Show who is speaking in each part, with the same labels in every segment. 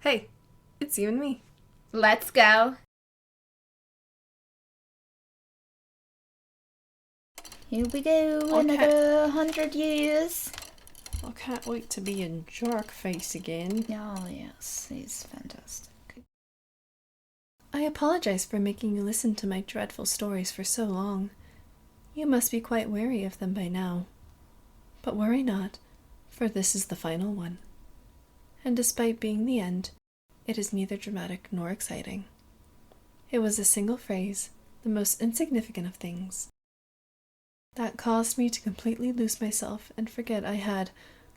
Speaker 1: Hey, it's you and me.
Speaker 2: Let's go. Here we go, another 100 years.
Speaker 1: I can't wait to be in Jerk Face again.
Speaker 2: Oh yes, he's fantastic.
Speaker 1: I apologize for making you listen to my dreadful stories for so long. You must be quite weary of them by now. But worry not, for this is the final one. And despite being the end, it is neither dramatic nor exciting. It was a single phrase, the most insignificant of things, that caused me to completely lose myself and forget I had,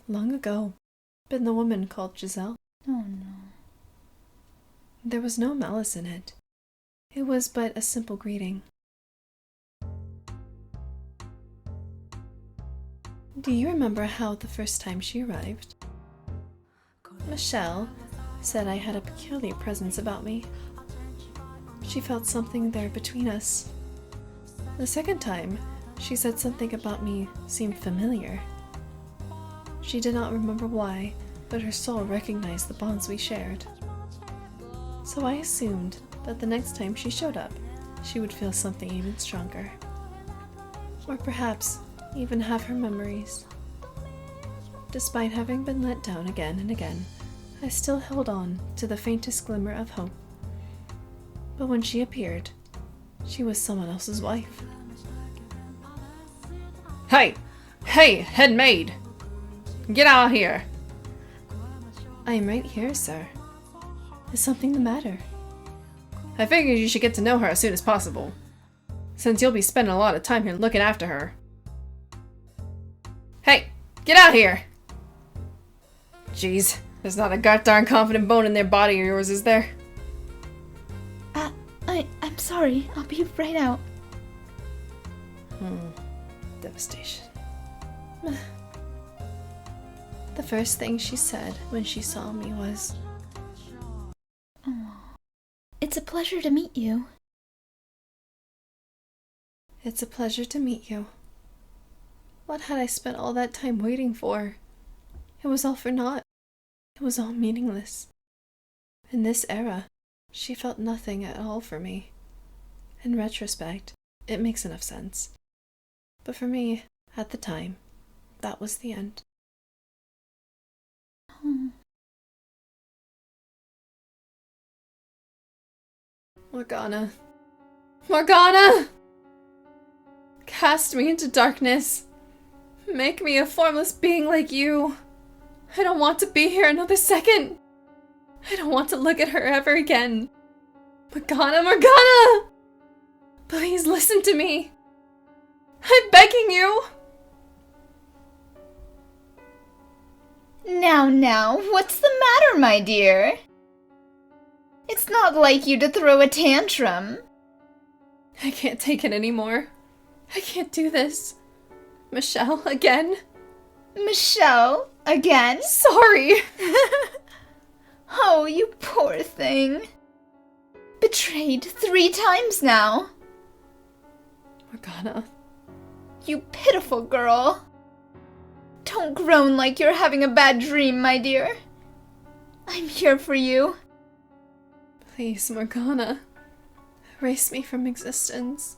Speaker 1: long ago, been the woman called Giselle.
Speaker 2: Oh no.
Speaker 1: There was no malice in it. It was but a simple greeting. Do you remember how the first time she arrived? Michelle said I had a peculiar presence about me. She felt something there between us. The second time, she said something about me seemed familiar. She did not remember why, but her soul recognized the bonds we shared. So I assumed that the next time she showed up, she would feel something even stronger. Or perhaps even have her memories. Despite having been let down again and again, I still held on to the faintest glimmer of hope. But when she appeared, she was someone else's wife. Hey! Hey, head maid! Get out of here! I am right here, sir. Is something the matter? I figured you should get to know her as soon as possible, since you'll be spending a lot of time here looking after her. Hey! Get out here! Jeez, there's not a darn confident bone in their body of yours, is there?
Speaker 2: I'm sorry. I'll be right out.
Speaker 1: Devastation. The first thing she said when she saw me was,
Speaker 2: Oh, it's a pleasure to meet you.
Speaker 1: "It's a pleasure to meet you." What had I spent all that time waiting for? It was all for naught. It was all meaningless. In this era, she felt nothing at all for me. In retrospect, it makes enough sense. But for me, at the time, that was the end.
Speaker 2: Oh.
Speaker 1: Morgana. Morgana! Cast me into darkness. Make me a formless being like you. I don't want to be here another second. I don't want to look at her ever again. Morgana, Morgana! Please listen to me. I'm begging you.
Speaker 2: Now, what's the matter, my dear? It's not like you to throw a tantrum.
Speaker 1: I can't take it anymore. I can't do this. Michelle, again?
Speaker 2: Michelle, again?
Speaker 1: Sorry.
Speaker 2: Oh, you poor thing. Betrayed 3 times now.
Speaker 1: Morgana.
Speaker 2: You pitiful girl. Don't groan like you're having a bad dream, my dear. I'm here for you.
Speaker 1: Please, Morgana. Erase me from existence.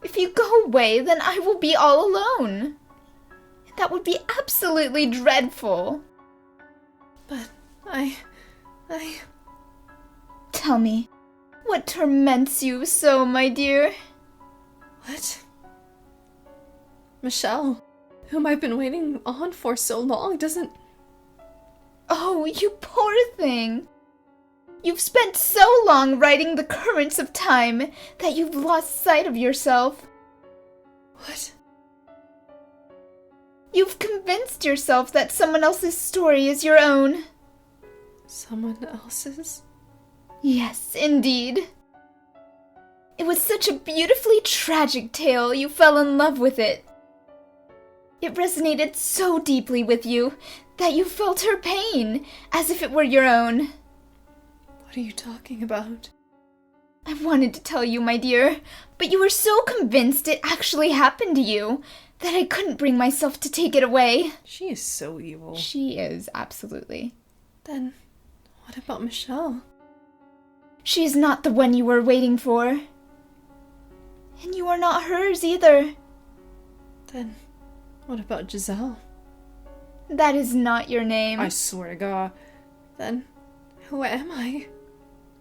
Speaker 2: If you go away, then I will be all alone. That would be absolutely dreadful.
Speaker 1: But
Speaker 2: Tell me, what torments you so, my dear?
Speaker 1: What? Michelle, whom I've been waiting on for so long, doesn't...
Speaker 2: Oh, you poor thing. You've spent so long riding the currents of time that you've lost sight of yourself.
Speaker 1: What?
Speaker 2: You've convinced yourself that someone else's story is your own.
Speaker 1: Someone else's?
Speaker 2: Yes, indeed. It was such a beautifully tragic tale you fell in love with it. It resonated so deeply with you that you felt her pain as if it were your own.
Speaker 1: What are you talking about?
Speaker 2: I wanted to tell you, my dear, but you were so convinced it actually happened to you that I couldn't bring myself to take it away.
Speaker 1: She is so evil.
Speaker 2: She is, absolutely.
Speaker 1: Then, What about Michelle?
Speaker 2: She is not the one you were waiting for. And you are not hers either.
Speaker 1: Then, what about Giselle?
Speaker 2: That is not your name.
Speaker 1: I swear to God. Then, who am I?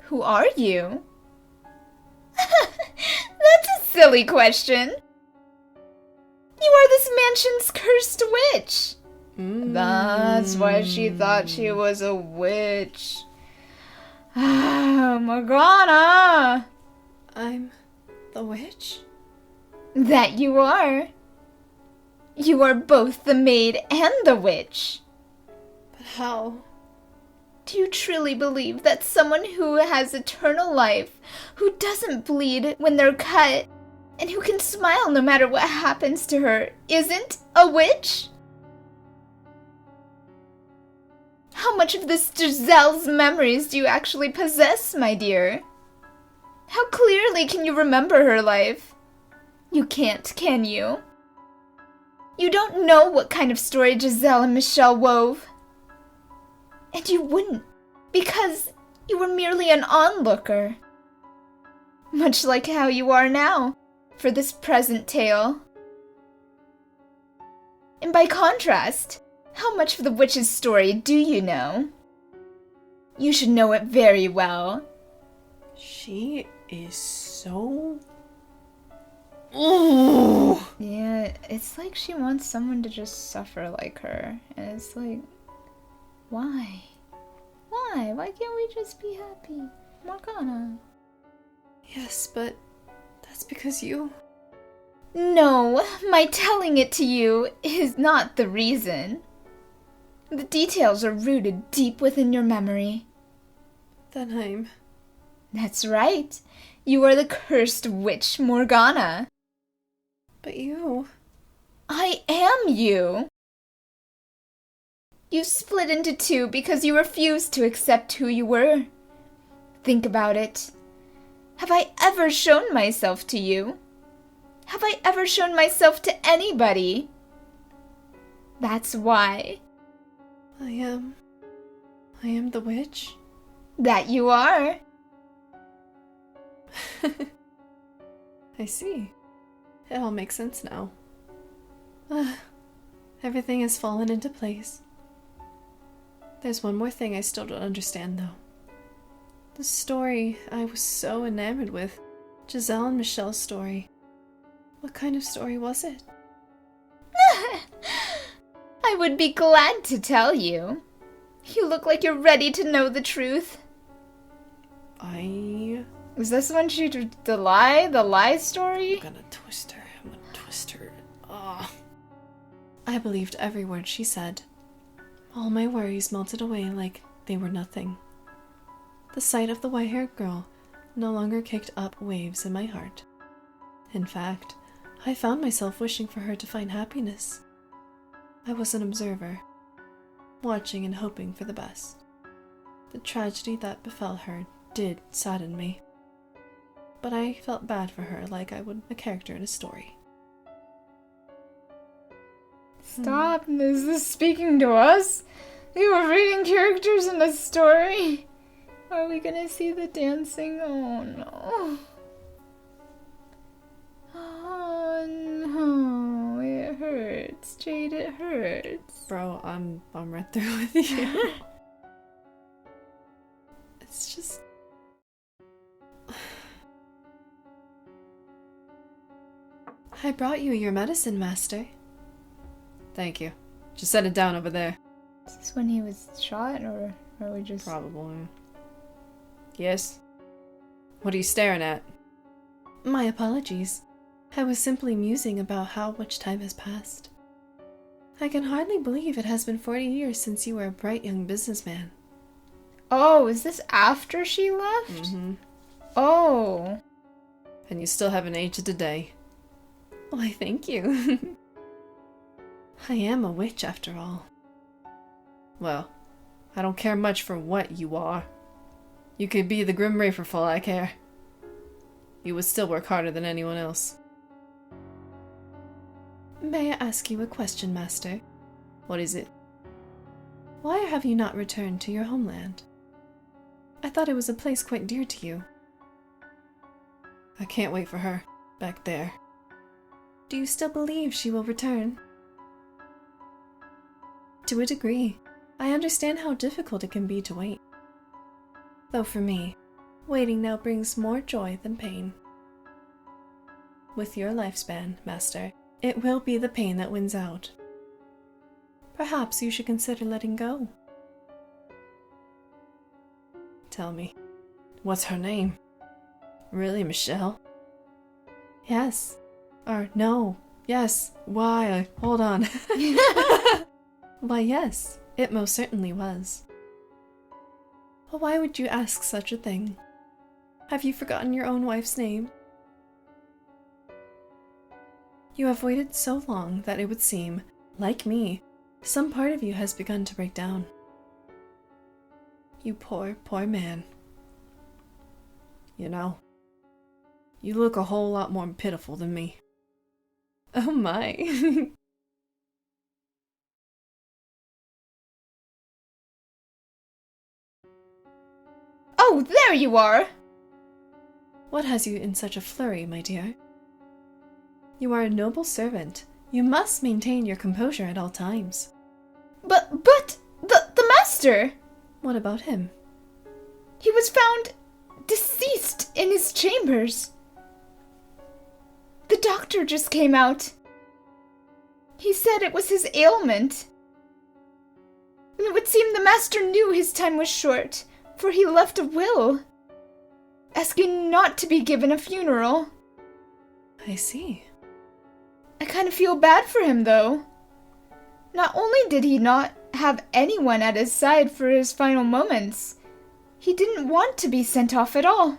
Speaker 2: Who are you? That's a silly question. You are this mansion's cursed witch. That's why she thought she was a witch. Ah, Morgana.
Speaker 1: I'm the witch?
Speaker 2: That you are. You are both the maid and the witch.
Speaker 1: But how?
Speaker 2: Do you truly believe that someone who has eternal life, who doesn't bleed when they're cut, and who can smile no matter what happens to her, isn't a witch? How much of this Giselle's memories do you actually possess, my dear? How clearly can you remember her life? You can't, can you? You don't know what kind of story Giselle and Michelle wove. And you wouldn't, because you were merely an onlooker. Much like how you are now, for this present tale. And by contrast, how much of the witch's story do you know? You should know it very well.
Speaker 1: She is so... Ooh!
Speaker 2: Yeah, it's like she wants someone to just suffer like her. And it's like, why? Why? Why can't we just be happy? Morgana.
Speaker 1: Yes, but that's because you...
Speaker 2: No, my telling it to you is not the reason. The details are rooted deep within your memory.
Speaker 1: Then
Speaker 2: That's right. You are the cursed witch Morgana.
Speaker 1: But you...
Speaker 2: I am you. You split into two because you refused to accept who you were. Think about it. Have I ever shown myself to you? Have I ever shown myself to anybody? That's why.
Speaker 1: I am the witch?
Speaker 2: That you are.
Speaker 1: I see. It all makes sense now. Everything has fallen into place. There's one more thing I still don't understand, though. The story I was so enamored with, Giselle and Michelle's story. What kind of story was it?
Speaker 2: I would be glad to tell you. You look like you're ready to know the truth. Is this when she did the lie story?
Speaker 1: I'm gonna twist her. Ah. I believed every word she said. All my worries melted away like they were nothing. The sight of the white-haired girl no longer kicked up waves in my heart. In fact, I found myself wishing for her to find happiness. I was an observer, watching and hoping for the best. The tragedy that befell her did sadden me, but I felt bad for her like I would a character in a story.
Speaker 2: Stop, is this speaking to us? You were reading characters in a story? Are we gonna see the dancing? Oh no. Oh no, it hurts. Jade, it hurts.
Speaker 1: Bro, I'm right there with you. It's just... I brought you your medicine, Master. Thank you. Just set it down over there.
Speaker 2: Is this when he was shot, or are we just...
Speaker 1: Probably. Yes? What are you staring at? My apologies. I was simply musing about how much time has passed. I can hardly believe it has been 40 years since you were a bright young businessman.
Speaker 2: Oh, is this after she left?
Speaker 1: Mm-hmm.
Speaker 2: Oh.
Speaker 1: And you still haven't aged a day. Why, thank you. I am a witch, after all. Well, I don't care much for what you are. You could be the Grim Reaper for all I care. You would still work harder than anyone else. May I ask you a question, Master? What is it? Why have you not returned to your homeland? I thought it was a place quite dear to you. I can't wait for her, back there. Do you still believe she will return? To a degree, I understand how difficult it can be to wait. Though for me, waiting now brings more joy than pain. With your lifespan, Master, it will be the pain that wins out. Perhaps you should consider letting go. Tell me, what's her name? Really, Michelle? Yes. Or no. Yes. Why? Hold on. Why, yes, it most certainly was. Well, why would you ask such a thing? Have you forgotten your own wife's name? You have waited so long that it would seem, like me, some part of you has begun to break down. You poor, poor man. You know, you look a whole lot more pitiful than me. Oh my.
Speaker 2: Oh, there you are!
Speaker 1: What has you in such a flurry, my dear? You are a noble servant. You must maintain your composure at all times.
Speaker 2: But, the master!
Speaker 1: What about him?
Speaker 2: He was found deceased in his chambers. The doctor just came out. He said it was his ailment. And it would seem the master knew his time was short, for he left a will, asking not to be given a funeral.
Speaker 1: I see.
Speaker 2: I kind of feel bad for him, though. Not only did he not have anyone at his side for his final moments, he didn't want to be sent off at all.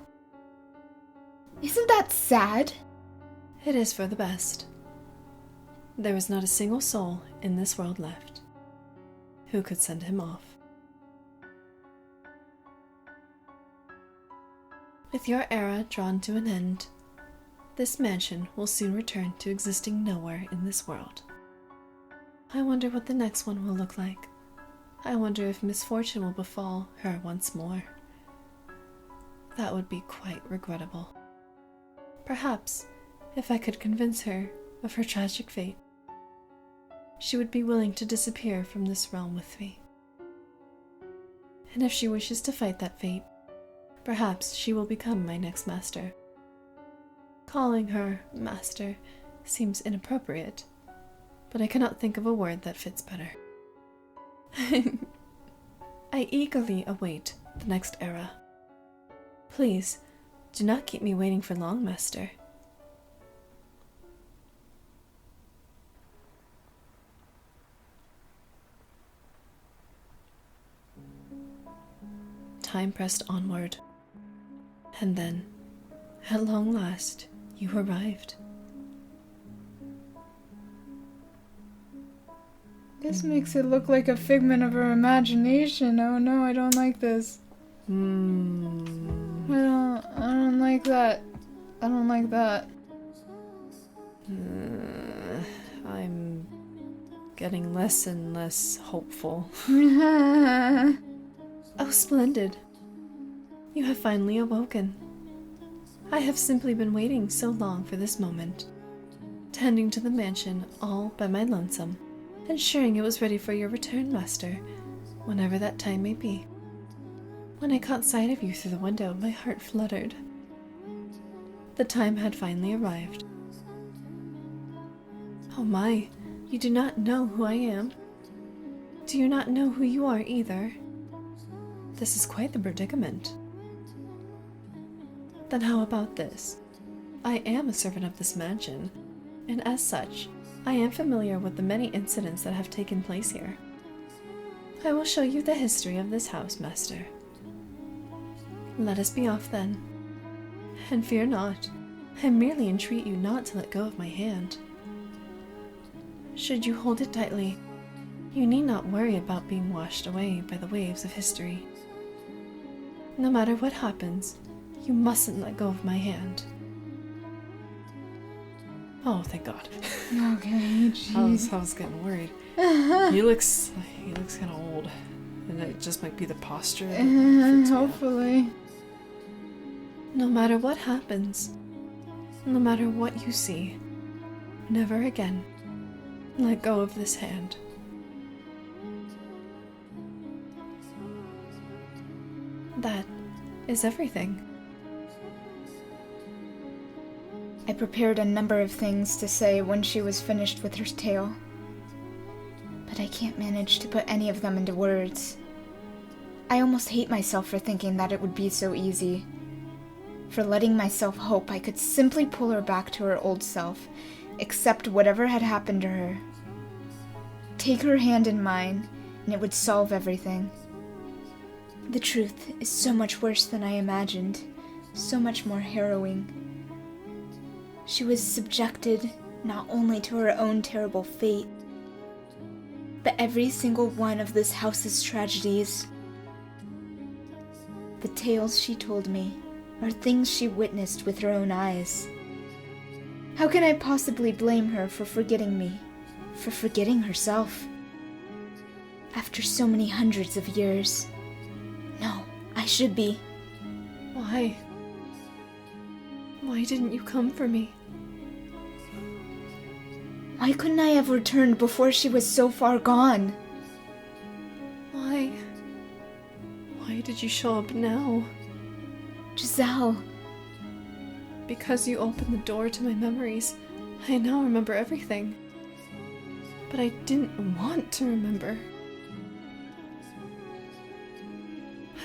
Speaker 2: Isn't that sad?
Speaker 1: It is for the best. There was not a single soul in this world left who could send him off. With your era drawn to an end, this mansion will soon return to existing nowhere in this world. I wonder what the next one will look like. I wonder if misfortune will befall her once more. That would be quite regrettable. Perhaps, if I could convince her of her tragic fate, she would be willing to disappear from this realm with me. And if she wishes to fight that fate, perhaps she will become my next master. Calling her master seems inappropriate, but I cannot think of a word that fits better. I eagerly await the next era. Please, do not keep me waiting for long, master. Time pressed onward, and then, at long last, you arrived.
Speaker 2: This makes it look like a figment of her imagination. Oh no, I don't like this. I don't like that. I don't like that.
Speaker 1: I'm getting less and less hopeful. Oh, splendid. You have finally awoken. I have simply been waiting so long for this moment, tending to the mansion all by my lonesome, ensuring it was ready for your return, master, whenever that time may be. When I caught sight of you through the window, my heart fluttered. The time had finally arrived. Oh my, you do not know who I am? Do you not know who you are either? This is quite the predicament. Then how about this? I am a servant of this mansion, and as such, I am familiar with the many incidents that have taken place here. I will show you the history of this house, master. Let us be off then. And fear not, I merely entreat you not to let go of my hand. Should you hold it tightly, you need not worry about being washed away by the waves of history. No matter what happens, you mustn't let go of my hand. Oh, thank God.
Speaker 2: Okay,
Speaker 1: I was getting worried. He looks kind of old.
Speaker 3: And it just might be the posture. That freaks me out.
Speaker 2: Hopefully.
Speaker 1: No matter what happens, no matter what you see, never again let go of this hand. That is everything.
Speaker 2: I prepared a number of things to say when she was finished with her tale, but I can't manage to put any of them into words. I almost hate myself for thinking that it would be so easy, for letting myself hope I could simply pull her back to her old self, accept whatever had happened to her. Take her hand in mine, and it would solve everything. The truth is so much worse than I imagined, so much more harrowing. She was subjected not only to her own terrible fate, but every single one of this house's tragedies. The tales she told me are things she witnessed with her own eyes. How can I possibly blame her for forgetting me, for forgetting herself? After so many hundreds of years. No, I should be.
Speaker 1: Why? Why didn't you come for me?
Speaker 2: Why couldn't I have returned before she was so far gone?
Speaker 1: Why? Why did you show up now?
Speaker 2: Giselle.
Speaker 1: Because you opened the door to my memories, I now remember everything. But I didn't want to remember.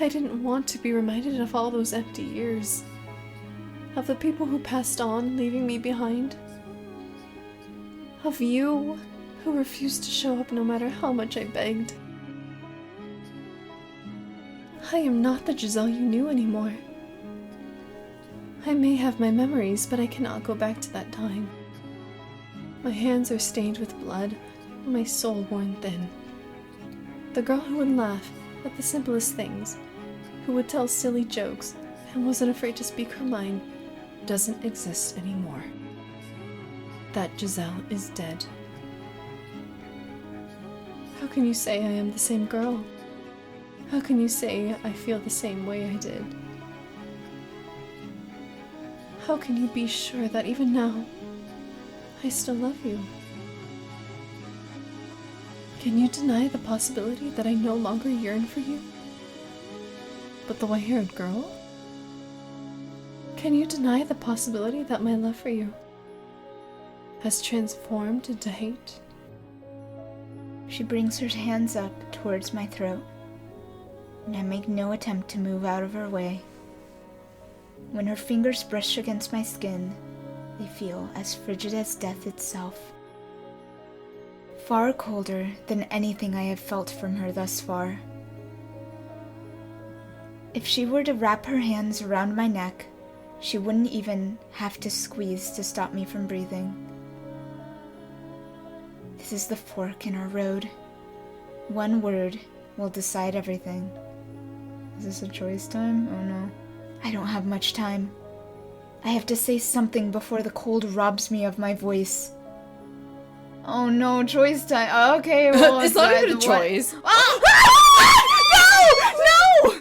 Speaker 1: I didn't want to be reminded of all those empty years. Of the people who passed on, leaving me behind. Of you, who refused to show up no matter how much I begged. I am not the Giselle you knew anymore. I may have my memories, but I cannot go back to that time. My hands are stained with blood, and my soul worn thin. The girl who would laugh at the simplest things, who would tell silly jokes, and wasn't afraid to speak her mind, doesn't exist anymore. That Giselle is dead. How can you say I am the same girl? How can you say I feel the same way I did? How can you be sure that even now, I still love you? Can you deny the possibility that I no longer yearn for you? But the white-haired girl? Can you deny the possibility that my love for you has transformed into hate?
Speaker 2: She brings her hands up towards my throat, and I make no attempt to move out of her way. When her fingers brush against my skin, they feel as frigid as death itself. Far colder than anything I have felt from her thus far. If she were to wrap her hands around my neck, she wouldn't even have to squeeze to stop me from breathing. This is the fork in our road. One word will decide everything. Is this a choice time? Oh no. I don't have much time. I have to say something before the cold robs me of my voice. Oh no, choice time. Okay, well,
Speaker 3: It's not even a choice.
Speaker 2: Oh! No! No!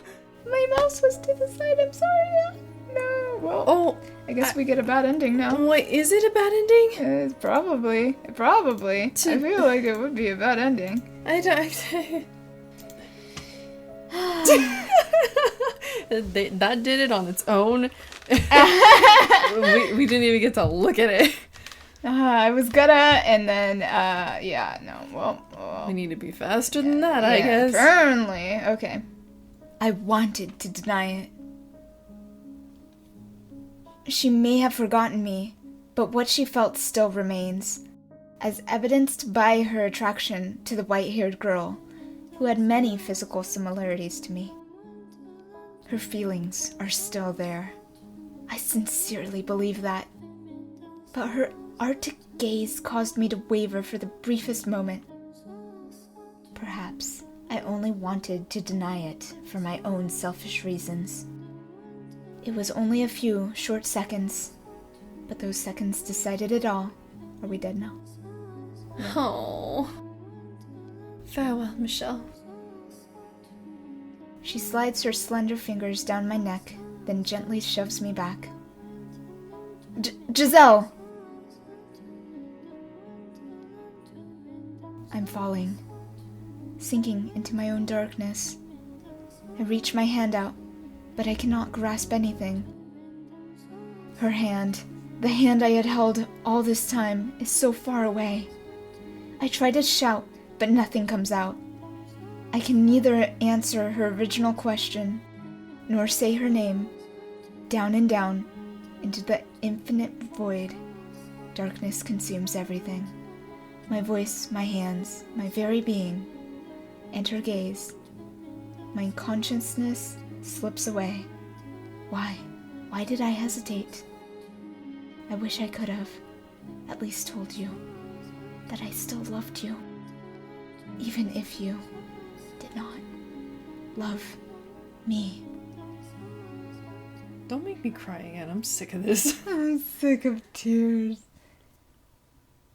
Speaker 2: My mouse was to the side. I'm sorry. No. Well,
Speaker 3: Oh,
Speaker 2: I guess we get a bad ending now.
Speaker 3: wait, is it a bad ending?
Speaker 2: Probably. I feel like it would be a bad ending.
Speaker 3: I don't. That did it on its own. we didn't even get to look at it.
Speaker 2: I was gonna, and then, yeah, no, well.
Speaker 3: We need to be faster than that, I guess.
Speaker 2: Apparently. Okay. I wanted to deny it. She may have forgotten me, but what she felt still remains, as evidenced by her attraction to the white-haired girl, who had many physical similarities to me. Her feelings are still there. I sincerely believe that. But her arctic gaze caused me to waver for the briefest moment. Perhaps I only wanted to deny it for my own selfish reasons. It was only a few short seconds, but those seconds decided it all. Are we dead now?
Speaker 1: Oh. Farewell, Michelle.
Speaker 2: She slides her slender fingers down my neck, then gently shoves me back. Giselle! I'm falling, sinking into my own darkness. I reach my hand out, but I cannot grasp anything. Her hand, the hand I had held all this time, is so far away. I try to shout, but nothing comes out. I can neither answer her original question, nor say her name. Down and down, into the infinite void, darkness consumes everything. My voice, my hands, my very being, and her gaze. My consciousness slips away. Why? Why did I hesitate? I wish I could have at least told you that I still loved you, even if you did not love me.
Speaker 3: Don't make me cry again. I'm sick of this.
Speaker 2: I'm sick of tears.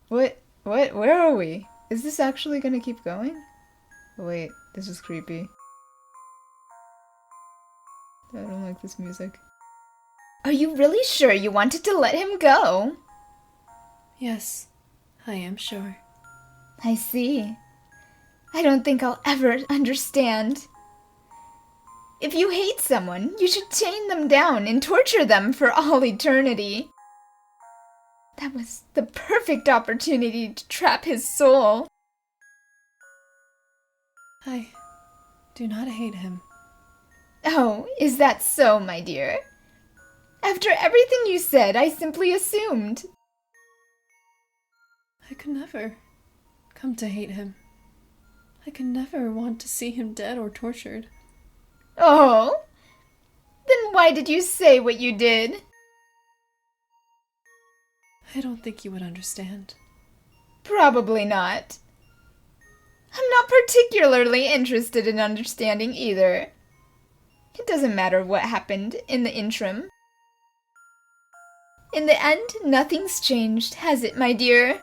Speaker 2: What? Where are we? Is this actually gonna keep going? Wait, this is creepy. I don't like this music. Are you really sure you wanted to let him go?
Speaker 1: Yes, I am sure.
Speaker 2: I see. I don't think I'll ever understand. If you hate someone, you should chain them down and torture them for all eternity. That was the perfect opportunity to trap his soul.
Speaker 1: I do not hate him.
Speaker 2: Oh, is that so, my dear? After everything you said, I simply assumed.
Speaker 1: I could never come to hate him. I could never want to see him dead or tortured.
Speaker 2: Oh? Then why did you say what you did?
Speaker 1: I don't think you would understand.
Speaker 2: Probably not. I'm not particularly interested in understanding either. It doesn't matter what happened in the interim. In the end, nothing's changed, has it, my dear?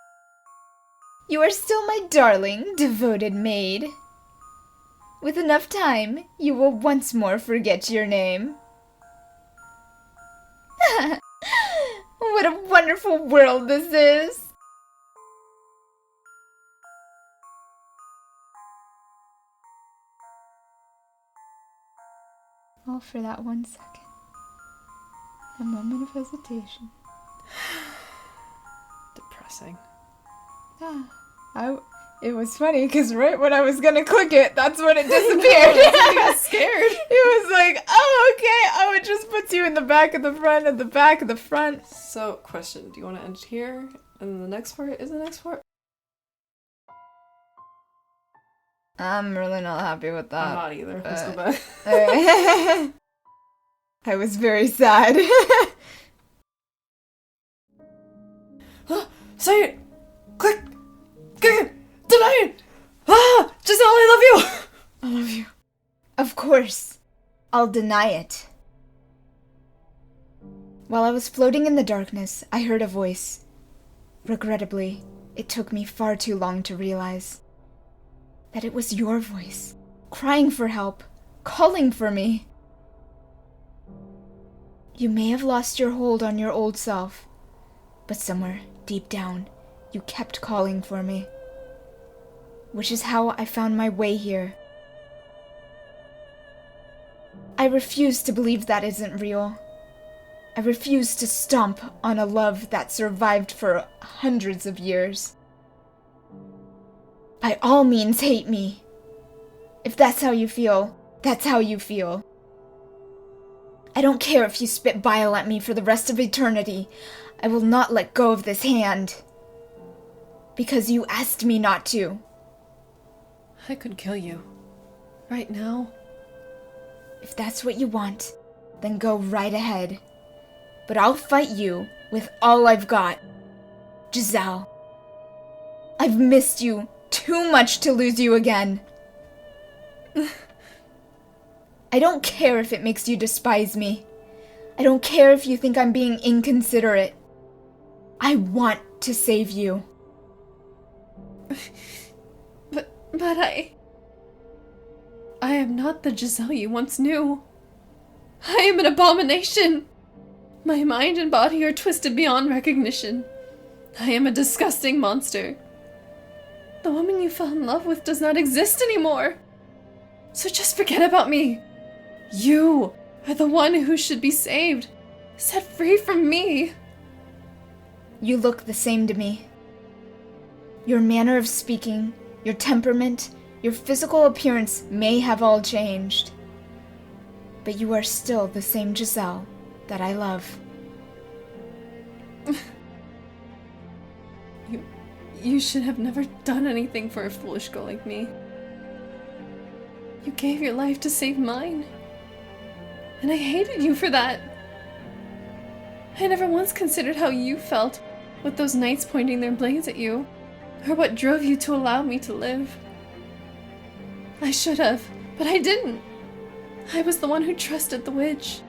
Speaker 2: You are still my darling, devoted maid. With enough time, you will once more forget your name. What a wonderful world this is! All for that 1 second. A moment of hesitation.
Speaker 3: Depressing.
Speaker 2: It was funny because right when I was gonna click it, that's when it disappeared.
Speaker 3: I got scared.
Speaker 2: It was like, oh, okay. Oh, it just puts you in the back of the front and the back of the front.
Speaker 3: So, question. Do you want to end here? And then the next part is the next part?
Speaker 2: I'm really not happy with
Speaker 3: I'm
Speaker 2: that.
Speaker 3: not either. Let's go back.
Speaker 2: I was very sad.
Speaker 3: Say it! Click! Click it! Deny it! Ah! Giselle, I love you!
Speaker 2: I love you. Of course. I'll deny it. While I was floating in the darkness, I heard a voice. Regrettably, it took me far too long to realize that it was your voice, crying for help, calling for me. You may have lost your hold on your old self, but somewhere deep down, you kept calling for me. Which is how I found my way here. I refuse to believe that isn't real. I refuse to stomp on a love that survived for hundreds of years. By all means, hate me. If that's how you feel, that's how you feel. I don't care if you spit bile at me for the rest of eternity. I will not let go of this hand. Because you asked me not to.
Speaker 1: I could kill you. Right now.
Speaker 2: If that's what you want, then go right ahead. But I'll fight you with all I've got. Giselle. I've missed you too much to lose you again. I don't care if it makes you despise me. I don't care if you think I'm being inconsiderate. I want to save you.
Speaker 1: But I... I am not the Giselle you once knew. I am an abomination. My mind and body are twisted beyond recognition. I am a disgusting monster. The woman you fell in love with does not exist anymore. So just forget about me. You are the one who should be saved, set free from me.
Speaker 2: You look the same to me. Your manner of speaking, your temperament, your physical appearance may have all changed. But you are still the same Giselle that I love.
Speaker 1: You should have never done anything for a foolish girl like me. You gave your life to save mine. And I hated you for that. I never once considered how you felt with those knights pointing their blades at you, or what drove you to allow me to live. I should have, but I didn't. I was the one who trusted the witch.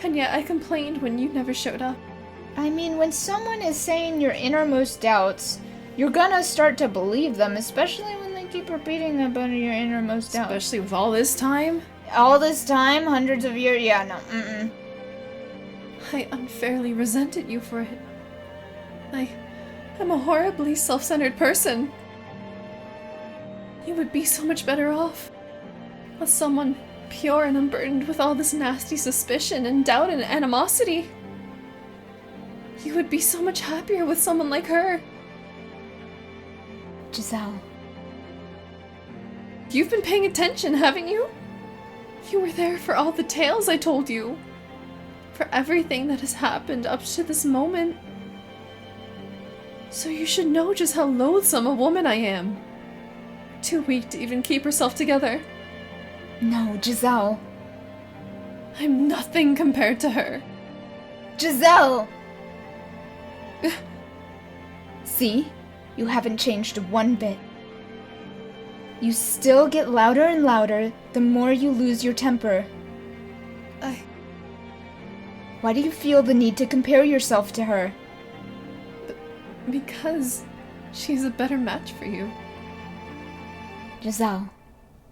Speaker 1: And yet I complained when you never showed up.
Speaker 2: I mean, when someone is saying your innermost doubts, you're gonna start to believe them, especially when they keep repeating about your innermost doubts.
Speaker 1: Especially with all this time.
Speaker 2: All this time, hundreds of years, yeah, no,
Speaker 1: I unfairly resented you for it. I'm a horribly self-centered person. You would be so much better off with someone pure and unburdened with all this nasty suspicion and doubt and animosity. You would be so much happier with someone like her.
Speaker 2: Giselle.
Speaker 1: You've been paying attention, haven't you? You were there for all the tales I told you. For everything that has happened up to this moment. So you should know just how loathsome a woman I am. Too weak to even keep herself together.
Speaker 2: No, Giselle.
Speaker 1: I'm nothing compared to her.
Speaker 2: Giselle! See? You haven't changed one bit. You still get louder and louder the more you lose your temper. Why do you feel the need to compare yourself to her?
Speaker 1: Because she's a better match for you.
Speaker 2: Giselle,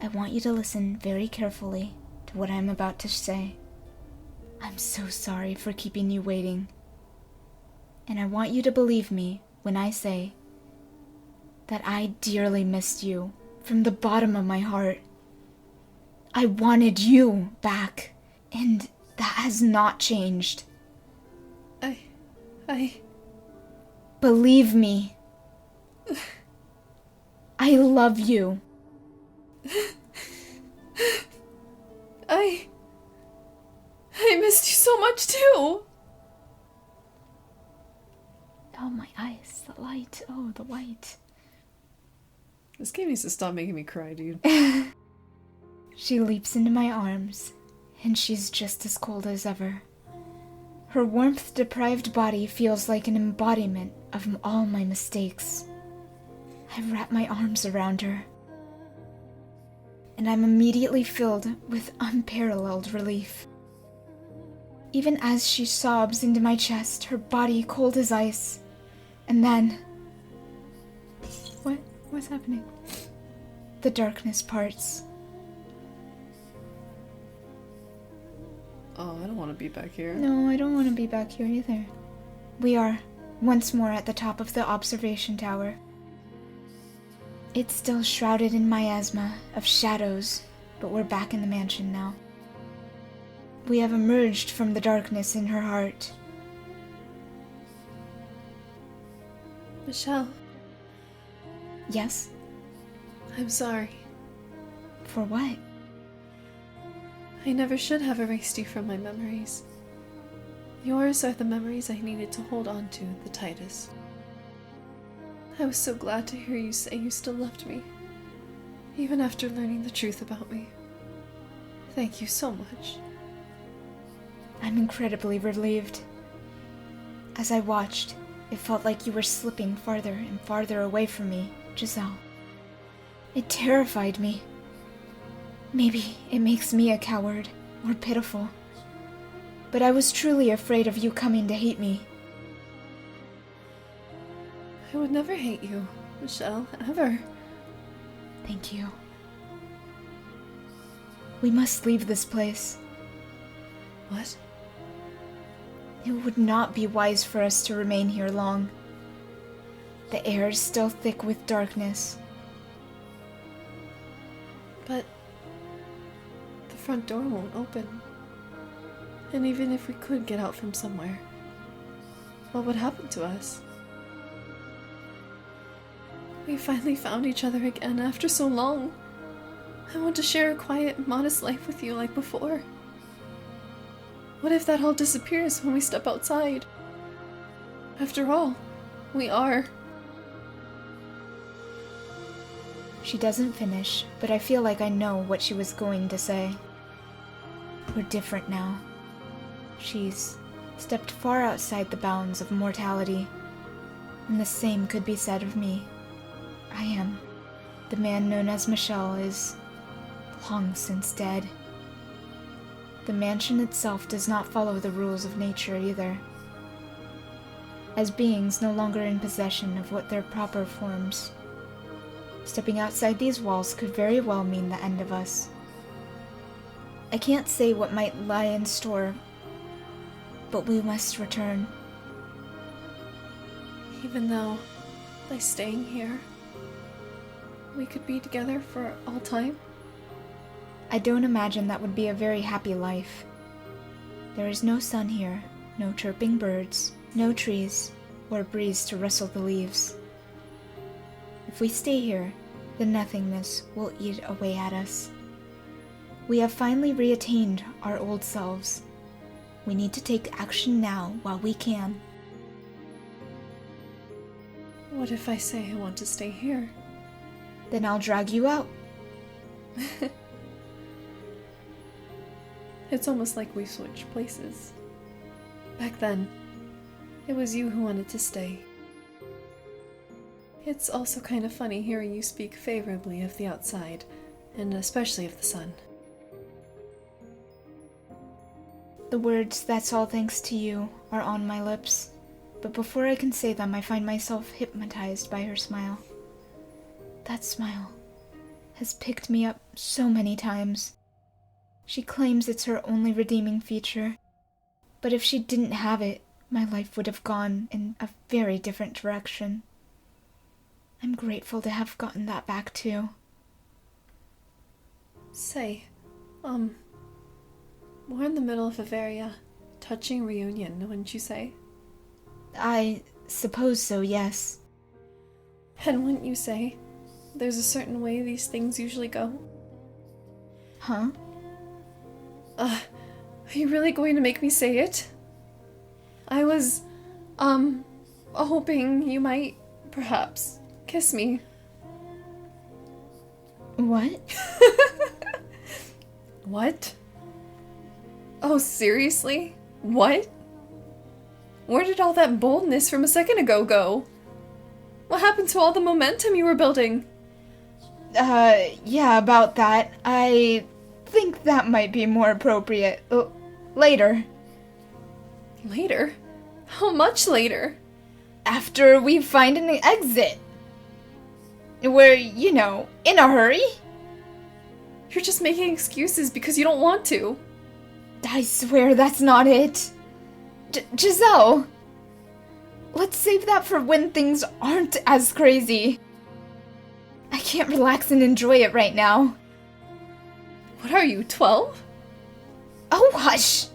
Speaker 2: I want you to listen very carefully to what I'm about to say. I'm so sorry for keeping you waiting. And I want you to believe me when I say that I dearly missed you from the bottom of my heart. I wanted you back, and that has not changed. Believe me. I love you.
Speaker 1: I missed you so much too.
Speaker 2: Oh, my eyes, the light, oh, the white.
Speaker 1: This game needs to stop making me cry, dude.
Speaker 2: She leaps into my arms, and she's just as cold as ever. Her warmth-deprived body feels like an embodiment of all my mistakes. I wrap my arms around her, and I'm immediately filled with unparalleled relief. Even as she sobs into my chest, her body cold as ice, and then... What's happening? The darkness parts.
Speaker 1: Oh, I don't want to be back here.
Speaker 2: No, I don't want to be back here either. We are once more at the top of the observation tower. It's still shrouded in miasma of shadows, but we're back in the mansion now. We have emerged from the darkness in her heart.
Speaker 1: Michelle,
Speaker 2: Yes?
Speaker 1: I'm sorry.
Speaker 2: For what?
Speaker 1: I never should have erased you from my memories. Yours are the memories I needed to hold on to the tightest. I was so glad to hear you say you still loved me, even after learning the truth about me. Thank you so much.
Speaker 2: I'm incredibly relieved. As I watched, it felt like you were slipping farther and farther away from me, Giselle. It terrified me. Maybe it makes me a coward, or pitiful. But I was truly afraid of you coming to hate me.
Speaker 1: I would never hate you, Michelle, ever.
Speaker 2: Thank you. We must leave this place.
Speaker 1: What?
Speaker 2: It would not be wise for us to remain here long. The air is still thick with darkness.
Speaker 1: But the front door won't open. And even if we could get out from somewhere, what would happen to us? We finally found each other again after so long. I want to share a quiet, modest life with you like before. What if that all disappears when we step outside? After all, we are.
Speaker 2: She doesn't finish, but I feel like I know what she was going to say. We're different now. She's stepped far outside the bounds of mortality, and the same could be said of me. I am. The man known as Michelle is long since dead. The mansion itself does not follow the rules of nature either. As beings no longer in possession of what their proper forms, stepping outside these walls could very well mean the end of us. I can't say what might lie in store, but we must return.
Speaker 1: Even though, by staying here, we could be together for all time?
Speaker 2: I don't imagine that would be a very happy life. There is no sun here, no chirping birds, no trees, or a breeze to rustle the leaves. If we stay here, the nothingness will eat away at us. We have finally reattained our old selves. We need to take action now while we can.
Speaker 1: What if I say I want to stay here?
Speaker 2: Then I'll drag you out.
Speaker 1: It's almost like we switched places. Back then, it was you who wanted to stay. It's also kind of funny hearing you speak favorably of the outside, and especially of the sun.
Speaker 2: The words, "that's all thanks to you," are on my lips, but before I can say them, I find myself hypnotized by her smile. That smile has picked me up so many times. She claims it's her only redeeming feature, but if she didn't have it, my life would have gone in a very different direction. I'm grateful to have gotten that back too.
Speaker 1: Say, we're in the middle of a very, touching reunion, wouldn't you say?
Speaker 2: I suppose so, yes.
Speaker 1: And wouldn't you say there's a certain way these things usually go?
Speaker 2: Huh?
Speaker 1: Are you really going to make me say it? I was, hoping you might, perhaps, kiss me.
Speaker 2: What?
Speaker 1: What? Oh, seriously? What? Where did all that boldness from a second ago go? What happened to all the momentum you were building?
Speaker 2: Yeah, about that. I think that might be more appropriate. Later.
Speaker 1: Later? How much later?
Speaker 2: After we find an exit. We're, in a hurry.
Speaker 1: You're just making excuses because you don't want to.
Speaker 2: I swear that's not it. Giselle. Let's save that for when things aren't as crazy. I can't relax and enjoy it right now.
Speaker 1: What are you, 12?
Speaker 2: Oh, hush.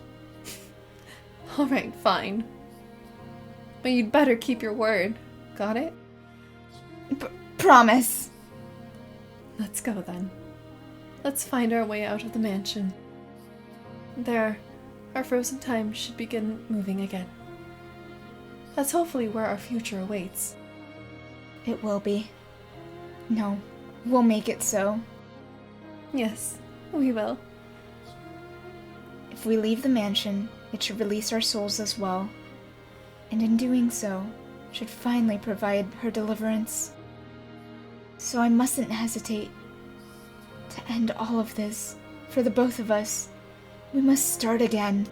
Speaker 1: Alright, fine. But you'd better keep your word. Got it?
Speaker 2: Promise.
Speaker 1: Let's go then. Let's find our way out of the mansion. There, our frozen time should begin moving again. That's hopefully where our future awaits.
Speaker 2: It will be. No, we'll make it so.
Speaker 1: Yes, we will.
Speaker 2: If we leave the mansion, it should release our souls as well. And in doing so, should finally provide her deliverance. So I mustn't hesitate. To end all of this, for the both of us, we must start again.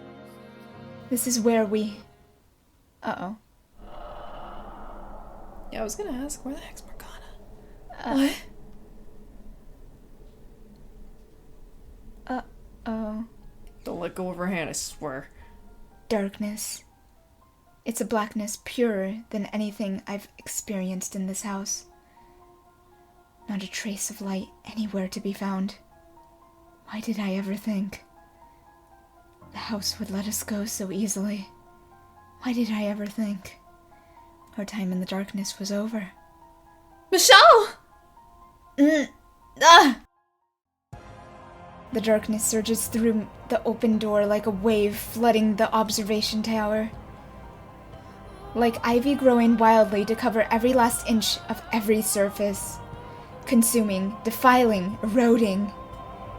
Speaker 2: This is where we... Uh-oh.
Speaker 1: Yeah, I was gonna ask, where the heck's Morgana? What?
Speaker 2: Oh.
Speaker 3: Don't let go of her hand, I swear.
Speaker 2: Darkness. It's a blackness purer than anything I've experienced in this house. Not a trace of light anywhere to be found. Why did I ever think the house would let us go so easily? Why did I ever think our time in the darkness was over?
Speaker 1: Michelle!
Speaker 2: The darkness surges through the open door like a wave flooding the observation tower. Like ivy growing wildly to cover every last inch of every surface. Consuming, defiling, eroding.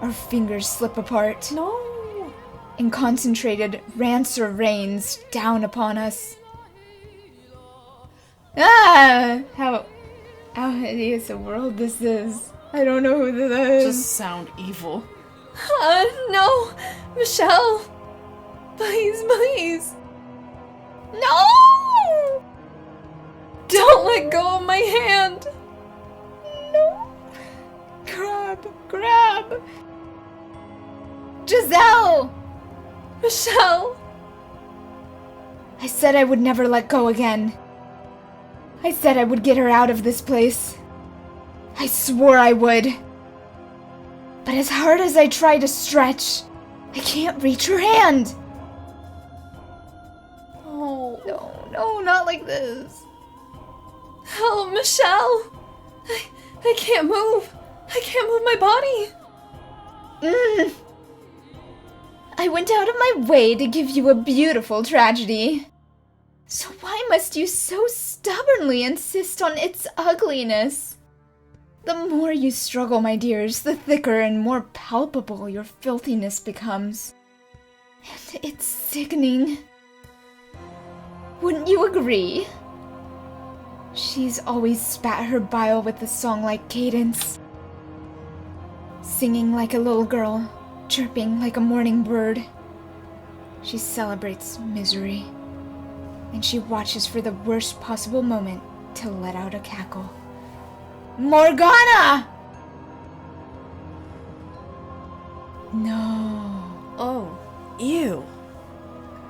Speaker 2: Our fingers slip apart.
Speaker 1: No!
Speaker 2: And concentrated rancer rains down upon us. How hideous a world this is. I don't know who this is.
Speaker 3: Just sound evil.
Speaker 1: No! Michelle! Please, please!
Speaker 2: No!
Speaker 1: Don't let go of my hand!
Speaker 2: No! Grab! Giselle!
Speaker 1: Michelle!
Speaker 2: I said I would never let go again. I said I would get her out of this place. I swore I would. But as hard as I try to stretch, I can't reach her hand.
Speaker 1: Oh.
Speaker 2: No, not like this.
Speaker 1: Help, Michelle! I can't move. I can't move my body.
Speaker 2: I went out of my way to give you a beautiful tragedy. So why must you so stubbornly insist on its ugliness? The more you struggle, my dears, the thicker and more palpable your filthiness becomes. And it's sickening. Wouldn't you agree? She's always spat her bile with a song-like cadence. Singing like a little girl, chirping like a morning bird. She celebrates misery. And she watches for the worst possible moment to let out a cackle. Morgana! No.
Speaker 3: Oh, ew.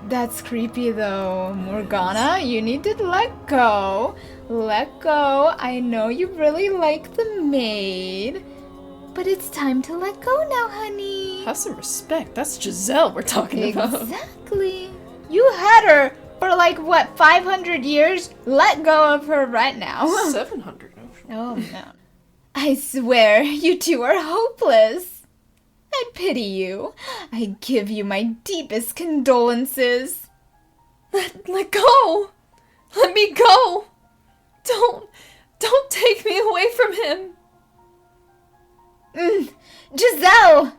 Speaker 2: That's creepy though. Morgana, you need to let go. Let go. I know you really like the maid. But it's time to let go now, honey.
Speaker 3: Have some respect. That's Giselle we're talking about.
Speaker 2: Exactly. You had her for 500 years? Let go of her right now.
Speaker 3: 700.
Speaker 2: Oh, no. I swear, you two are hopeless. I pity you. I give you my deepest condolences.
Speaker 1: Let go! Let me go! Don't take me away from him!
Speaker 2: Giselle!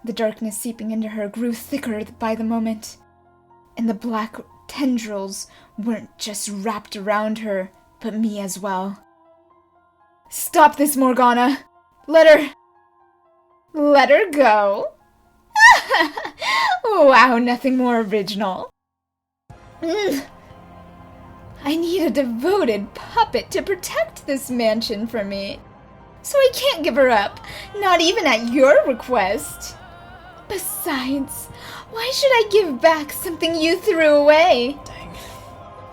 Speaker 2: The darkness seeping into her grew thicker by the moment, and the black tendrils weren't just wrapped around her, but me as well. Stop this, Morgana! Let her go! Wow, nothing more original. I need a devoted puppet to protect this mansion for me. So I can't give her up, not even at your request. Besides, why should I give back something you threw away?
Speaker 3: Dang.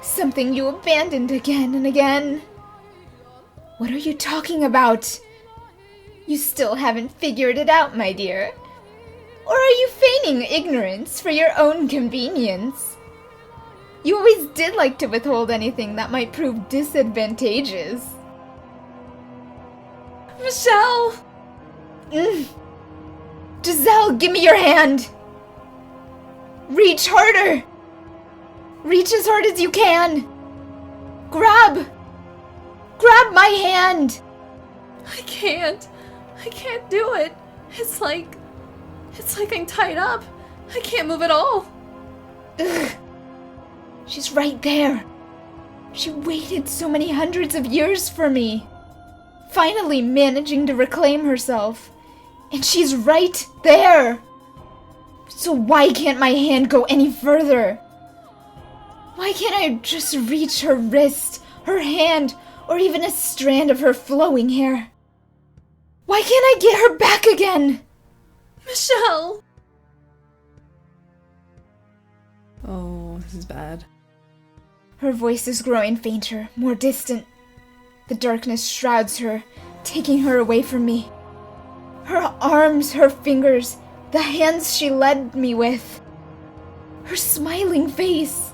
Speaker 2: Something you abandoned again and again. What are you talking about? You still haven't figured it out, my dear. Or are you feigning ignorance for your own convenience? You always did like to withhold anything that might prove disadvantageous.
Speaker 1: Michelle!
Speaker 2: Giselle, give me your hand! Reach harder! Reach as hard as you can! Grab my hand!
Speaker 1: I can't do it. It's like I'm tied up. I can't move at all.
Speaker 2: Ugh. She's right there. She waited so many hundreds of years for me. Finally managing to reclaim herself. And she's right there. So why can't my hand go any further? Why can't I just reach her wrist, her hand, or even a strand of her flowing hair? Why can't I get her back again?
Speaker 1: Michelle! Oh, this is bad.
Speaker 2: Her voice is growing fainter, more distant. The darkness shrouds her, taking her away from me. Her arms, her fingers, the hands she led me with. Her smiling face.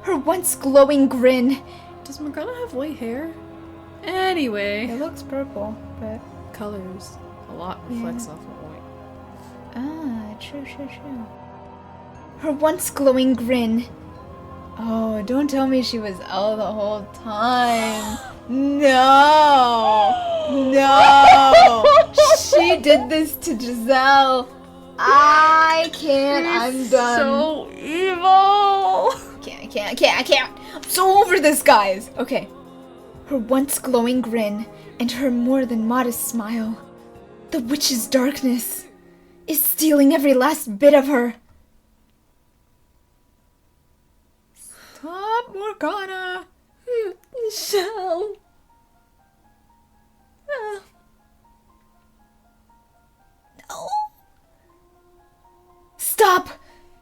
Speaker 2: Her once glowing grin.
Speaker 1: Does Morgana have white hair? Anyway.
Speaker 2: It looks purple, but...
Speaker 1: Colors. A lot reflects off of white.
Speaker 2: Ah, true. Her once glowing grin. Oh, don't tell me she was L the whole time. No! She did this to Giselle. I can't. I'm done.
Speaker 1: So evil!
Speaker 2: I can't. I'm so over this, guys. Okay. Her once glowing grin and her more than modest smile. The witch's darkness is stealing every last bit of her. Stop, Morgana.
Speaker 1: Michelle.
Speaker 2: No. Stop!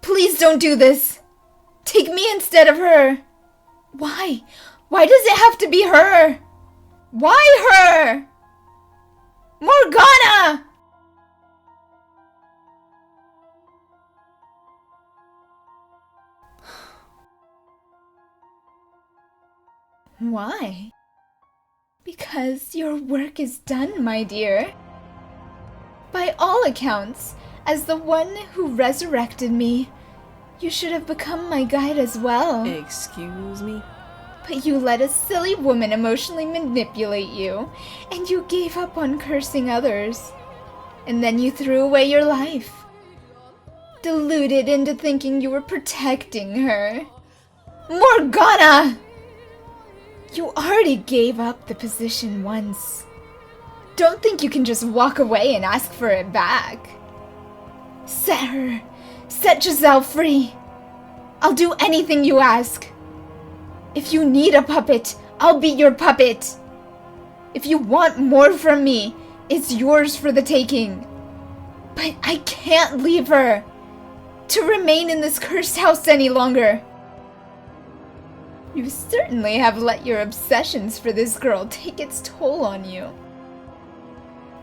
Speaker 2: Please don't do this. Take me instead of her. Why? Why does it have to be her? Why her? Morgana! Why? Because your work is done, my dear. By all accounts, as the one who resurrected me, you should have become my guide as well.
Speaker 1: Excuse me?
Speaker 2: But you let a silly woman emotionally manipulate you, and you gave up on cursing others. And then you threw away your life. Deluded into thinking you were protecting her. Morgana! You already gave up the position once. Don't think you can just walk away and ask for it back. Set Giselle free. I'll do anything you ask. If you need a puppet, I'll be your puppet. If you want more from me, it's yours for the taking. But I can't leave her to remain in this cursed house any longer. You certainly have let your obsessions for this girl take its toll on you.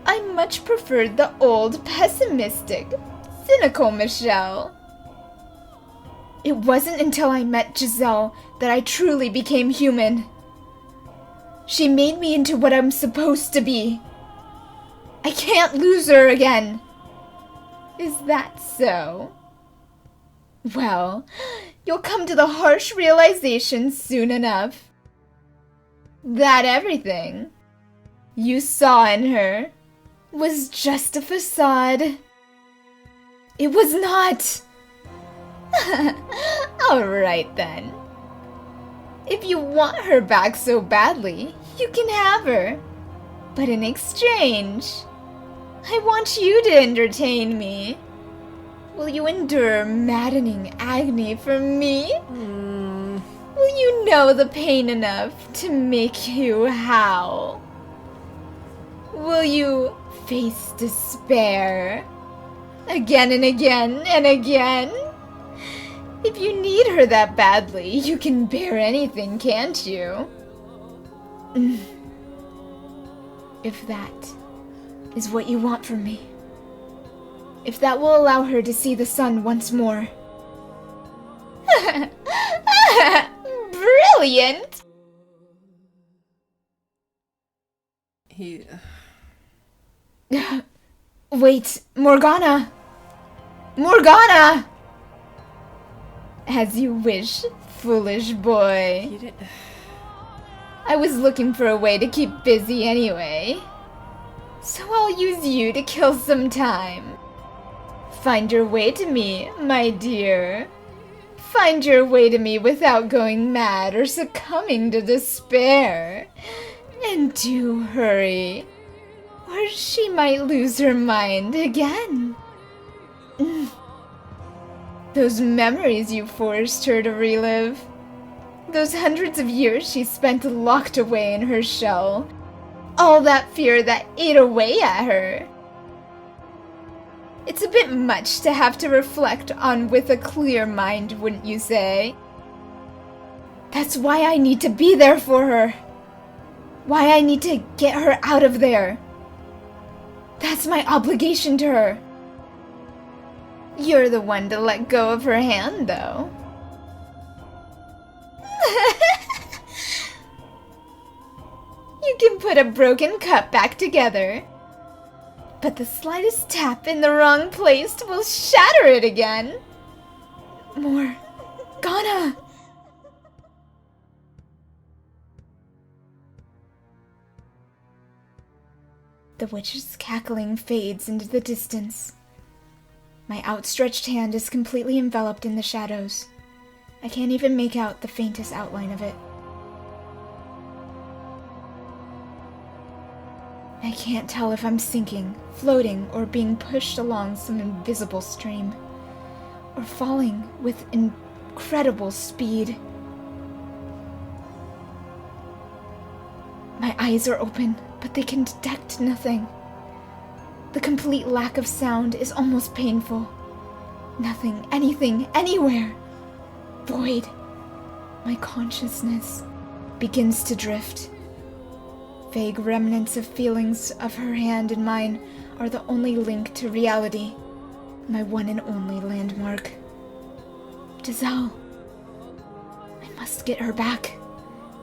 Speaker 2: I much preferred the old, pessimistic, cynical Michelle. It wasn't until I met Giselle that I truly became human. She made me into what I'm supposed to be. I can't lose her again. Is that so? Well, you'll come to the harsh realization soon enough that everything you saw in her was just a facade. It was not. Alright then. If you want her back so badly, you can have her. But in exchange, I want you to entertain me. Will you endure maddening agony for me? Will you know the pain enough to make you howl? Will you face despair again and again and again? If you need her that badly, you can bear anything, can't you? If that is what you want from me. If that will allow her to see the sun once more. Brilliant! Wait, Morgana! Morgana! As you wish, foolish boy. I was looking for a way to keep busy anyway. So I'll use you to kill some time. Find your way to me, my dear. Find your way to me without going mad or succumbing to despair. And do hurry, or she might lose her mind again. Those memories you forced her to relive. Those hundreds of years she spent locked away in her shell. All that fear that ate away at her. It's a bit much to have to reflect on with a clear mind, wouldn't you say? That's why I need to be there for her. Why I need to get her out of there. That's my obligation to her. You're the one to let go of her hand, though. You can put a broken cup back together, but the slightest tap in the wrong place will shatter it again. Morgana! The witch's cackling fades into the distance. My outstretched hand is completely enveloped in the shadows. I can't even make out the faintest outline of it. I can't tell if I'm sinking, floating, or being pushed along some invisible stream, or falling with incredible speed. My eyes are open, but they can detect nothing. The complete lack of sound is almost painful. Nothing, anything, anywhere. Void. My consciousness begins to drift. Vague remnants of feelings of her hand in mine are the only link to reality. My one and only landmark. Giselle. I must get her back.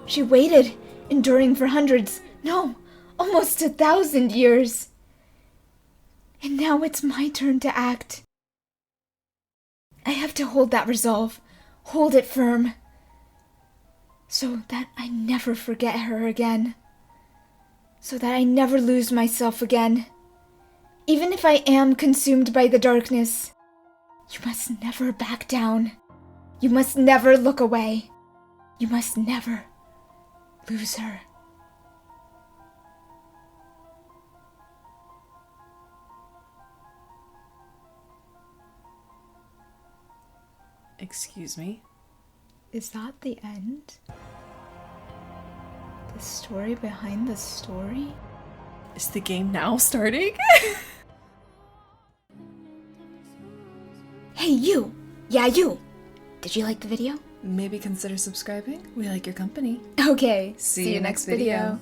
Speaker 2: She waited, enduring for hundreds, no, almost 1,000 years. And now it's my turn to act. I have to hold that resolve, hold it firm, so that I never forget her again. So that I never lose myself again. Even if I am consumed by the darkness, you must never back down. You must never look away. You must never lose her.
Speaker 1: Excuse me?
Speaker 2: Is that the end? The story behind the story?
Speaker 1: Is the game now starting?
Speaker 2: Hey, you! Yeah, you! Did you like the video?
Speaker 1: Maybe consider subscribing. We like your company.
Speaker 2: Okay,
Speaker 1: See you next video.